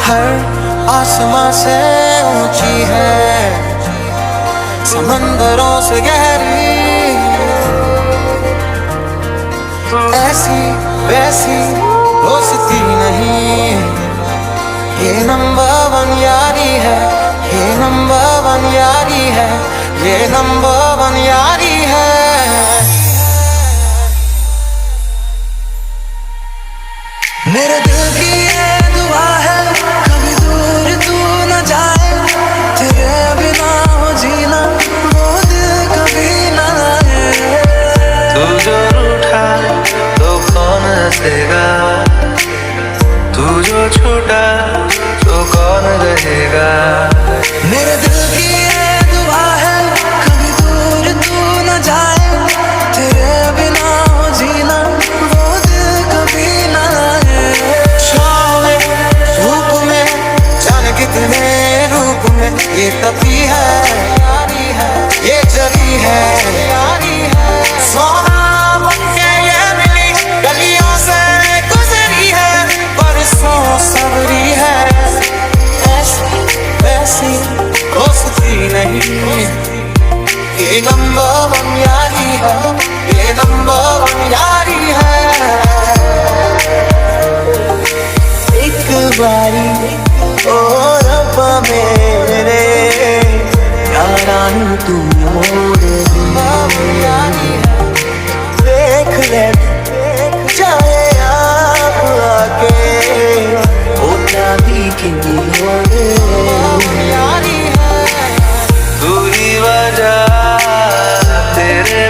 हर आसमां से ऊंची है, समंदरों से गहरी, ऐसी वैसी दोस्ती नहीं। ये नंबर वन यारी है, ये नंबर वन यारी है, ये नंबर वन यारी है। मेरे दिल की ये दुआ है, कभी दूर तू न जाए, तेरे बिना हो जीना वो दिल कभी न आए। तू जो रूठा तो कौन हंसेगा, तू जो छूटा तो कौन रहेगा। मेरे दिल की ये दुआ है, कभी दूर तू न जाए, तेरे बिना हो जीना वो दिल कभी न आए। छाँव में धूप में जाने कितने रूप में ये तपी है, ये जली है, सोना बनके ये मिली, गलियों से गुजरी है, बरसों सबरी है। ऐसी वैसी दोस्ती नहीं, ये नंबर वन यारी है, ये नंबर वन यारी है। एक बारी ओ रब्बा मेरे यारानी तू मोड़ यारी है, देख ले चाहे आप आके होता भी किन्हीं तू ही वजह तेरे